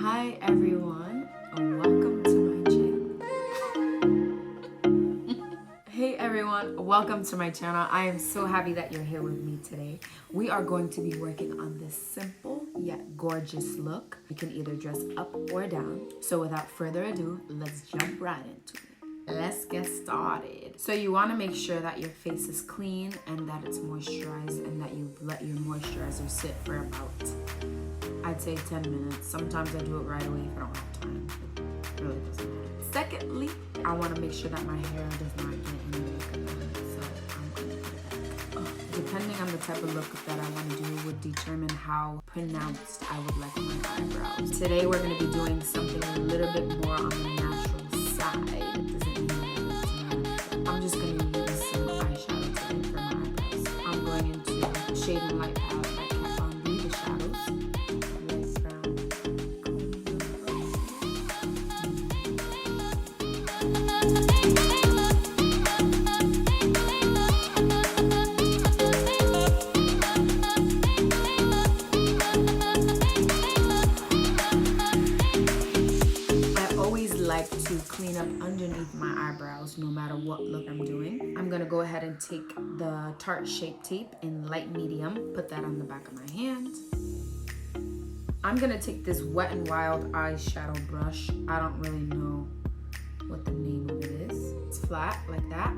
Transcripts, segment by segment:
Hi everyone, welcome to my channel. Hey everyone, welcome to my channel. I am so happy that you're here with me today. We are going to be working on this simple yet gorgeous look. You can either dress up or down. So without further ado, let's jump right into it. Let's get started. So you want to make sure that your face is clean and that it's moisturized and that you let your moisturizer sit for about, I'd say 10 minutes. Sometimes I do it right away if I don't have time. It really doesn't matter. Secondly, I want to make sure that my hair does not get any makeup on it, so I'm going to put it back. Depending on the type of look that I want to do would determine how pronounced I would like my eyebrows. Today we're going to be doing something a little bit more on the natural side. It doesn't mean that it's natural. I'm just going to use some eyeshadow today for my eyebrows. I'm going into Shade and Light palette by Kat Von D, the shadows. To clean up underneath my eyebrows no matter what look I'm doing. I'm gonna go ahead and take the Tarte Shape Tape in light medium, put that on the back of my hand. I'm gonna take this Wet n Wild eyeshadow brush. I don't really know what the name of it is. It's flat like that.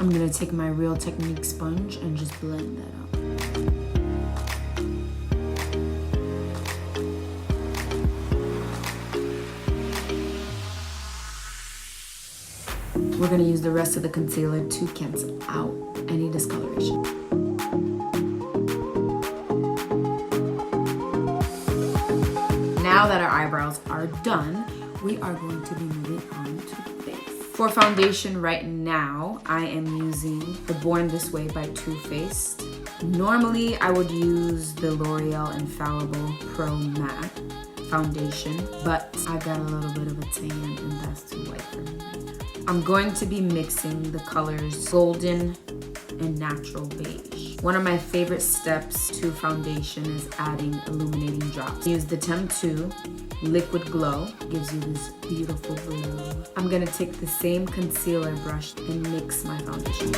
I'm gonna take my Real Technique sponge and just blend that out. We're gonna use the rest of the concealer to cancel out any discoloration. Now that our eyebrows are done, we are going to be moving on to the face. For foundation right now, I am using the Born This Way by Too Faced. Normally, I would use the L'Oreal Infallible Pro Matte foundation, but I got a little bit of a tan and that's too white for me right now. I'm going to be mixing the colors Golden and Natural Beige. One of my favorite steps to foundation is adding illuminating drops. Use the Tem2 Liquid Glow, gives you this beautiful glow. I'm gonna take the same concealer brush and mix my foundation.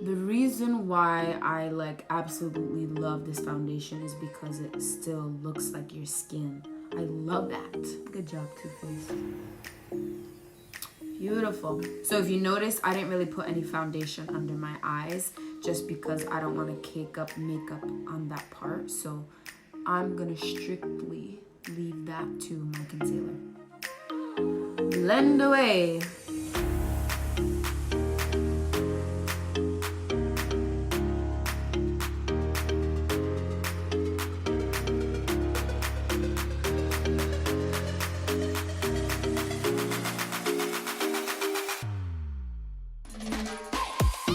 The reason why I absolutely love this foundation is because it still looks like your skin. I love that. Good job, Too Faced. Beautiful. So if you notice, I didn't really put any foundation under my eyes just because I don't want to cake up makeup on that part. So I'm gonna strictly leave that to my concealer. Blend away.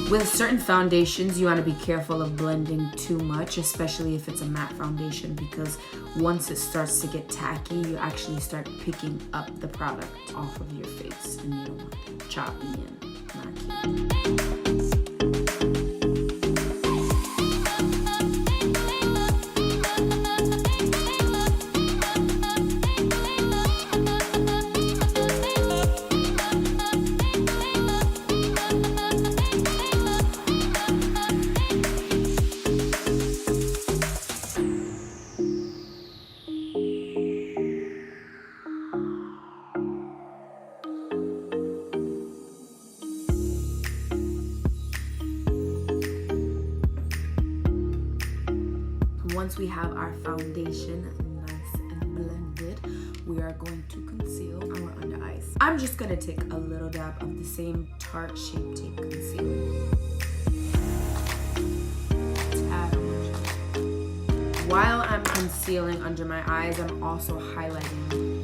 With certain foundations, you want to be careful of blending too much, especially if it's a matte foundation, because once it starts to get tacky, you actually start picking up the product off of your face, and you don't want it choppy and not cute. Once we have our foundation nice and blended, we are going to conceal our under eyes. I'm just gonna take a little dab of the same Tarte Shape Tape concealer. While I'm concealing under my eyes, I'm also highlighting.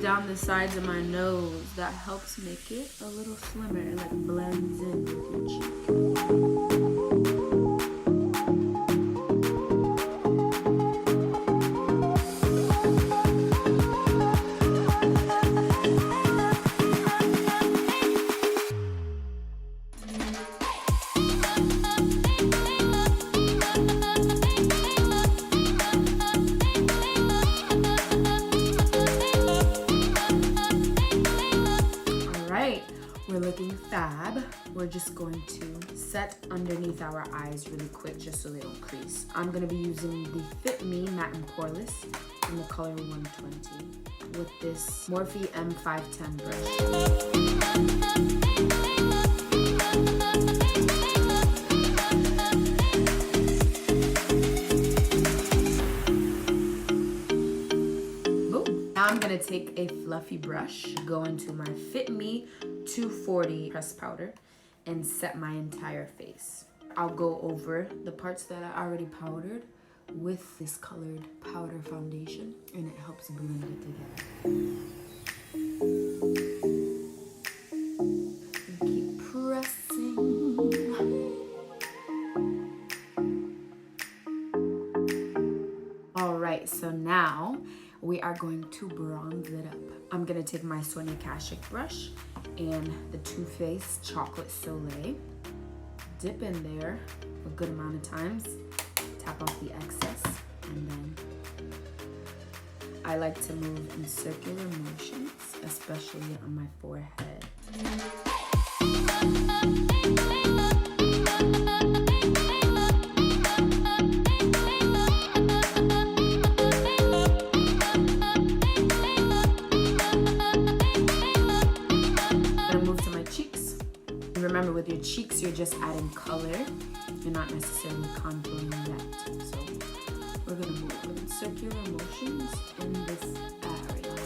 down the sides of my nose. That helps make it a little slimmer. It like blends in with your cheek. We're looking fab. We're just going to set underneath our eyes really quick just so they don't crease. I'm gonna be using the Fit Me Matte and Poreless in the color 120 with this Morphe M510 brush. Now I'm gonna take a fluffy brush, go into my Fit Me 240 pressed powder, and set my entire face. I'll go over the parts that I already powdered with this colored powder foundation, and it helps blend it together. And keep pressing. All right, so now we are going to bronze it up. I'm gonna take my Sonia Kashuk brush and the Too Faced Chocolate Soleil, dip in there a good amount of times, tap off the excess, and then I like to move in circular motions, especially on my forehead. Remember, with your cheeks, you're just adding color. You're not necessarily contouring yet. So we're gonna move in circular motions in this area.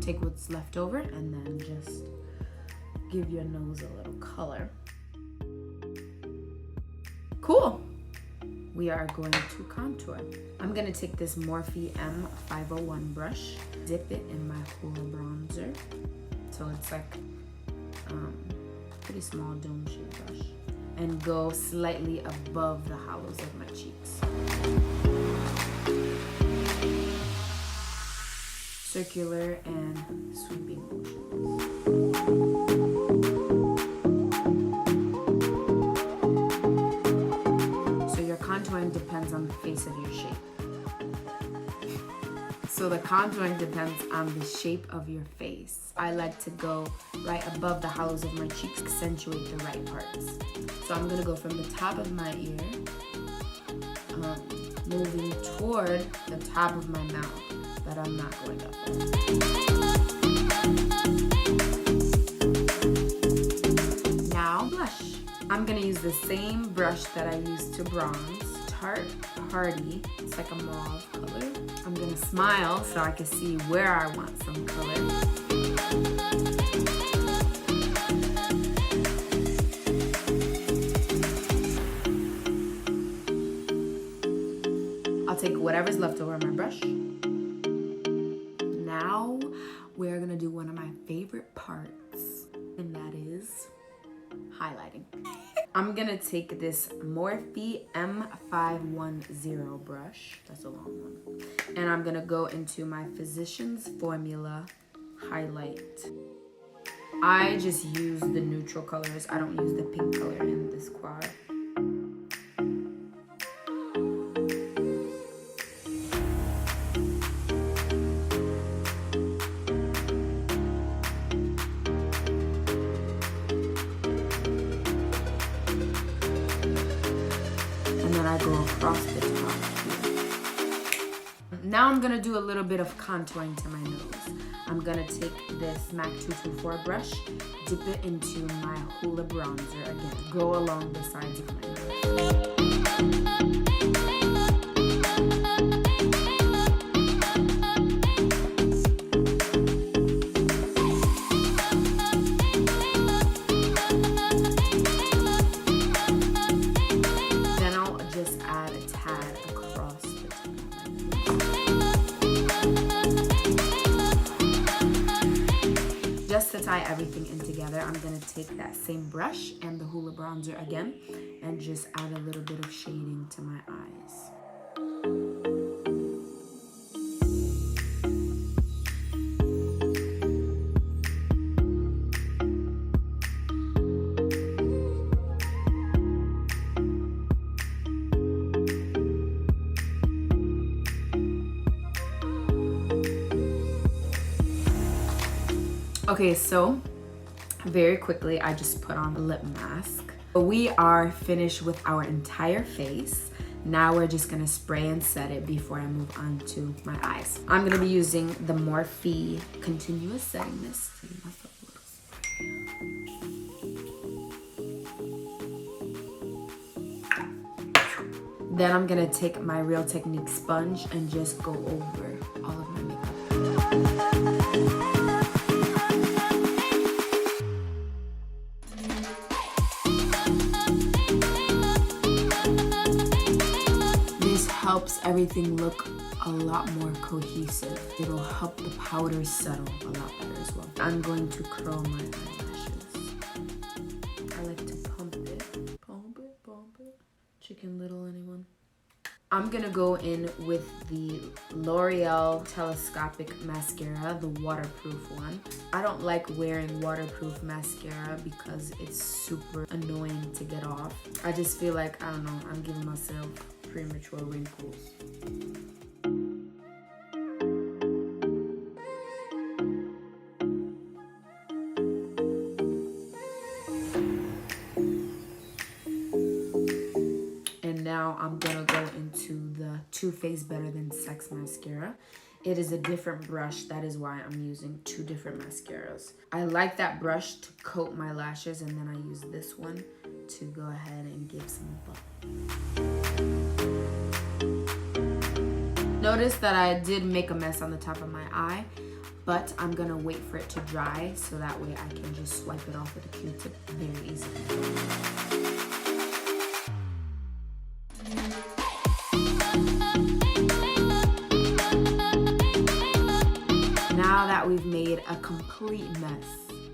Take what's left over and then just give your nose a little color. Cool. We are going to contour. I'm gonna take this Morphe M501 brush, dip it in my whole bronzer. So it's like pretty small dome shape brush, and go slightly above the hollows of my cheeks. Circular and sweeping motions. So your contouring depends on the face of your shape. So the contouring depends on the shape of your face. I like to go right above the hollows of my cheeks, accentuate the right parts. So I'm gonna go from the top of my ear, moving toward the top of my mouth, but I'm not going up. Now blush. I'm gonna use the same brush that I used to bronze, Tarte Party. It's like a mauve color. I'm gonna smile so I can see where I want some color. I'll take whatever's left over my brush. Now we're gonna do one of my favorite parts, and that is highlighting. I'm gonna take this Morphe M510 brush, that's a long one, and I'm gonna go into my Physicians Formula highlight. I just use the neutral colors. I don't use the pink color in this quad. I go across the top here. Now I'm gonna do a little bit of contouring to my nose. I'm gonna take this MAC 224 brush, dip it into my Hoola bronzer again. Go along the sides of my nose. Just to tie everything in together, I'm gonna take that same brush and the Hoola bronzer again and just add a little bit of shading to my eyes. Okay, so very quickly, I just put on a lip mask. We are finished with our entire face. Now we're just gonna spray and set it before I move on to my eyes. I'm gonna be using the Morphe Continuous Setting Mist. Then I'm gonna take my Real Technique sponge and just go over all of my makeup. Helps everything look a lot more cohesive. It'll help the powders settle a lot better as well. I'm going to curl my eyelashes. I like to pump it. Pump it, pump it. Chicken Little, anyone? I'm gonna go in with the L'Oreal Telescopic Mascara, the waterproof one. I don't like wearing waterproof mascara because it's super annoying to get off. I just feel like, I don't know, I'm giving myself premature wrinkles. And now I'm gonna go into the Too Faced Better Than Sex mascara. It is a different brush, that is why I'm using two different mascaras. I like that brush to coat my lashes, and then I use this one to go ahead and give some bubble. Notice that I did make a mess on the top of my eye, but I'm gonna wait for it to dry so that way I can just swipe it off with a Q-tip very easily. Now that we've made a complete mess,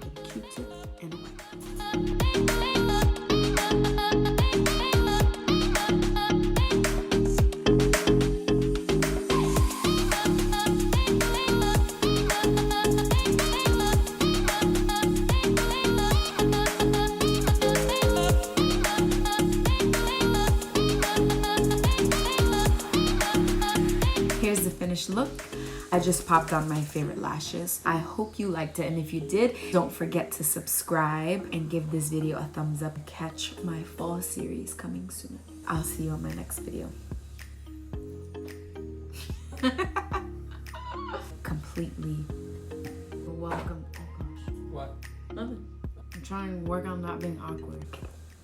a Q-tip and a wipe. Here's the finished look. I just popped on my favorite lashes. I hope you liked it, and if you did, don't forget to subscribe and give this video a thumbs up. Catch my fall series coming soon. I'll see you on my next video. Completely. Welcome. Oh gosh. What? Nothing. I'm trying to work on not being awkward.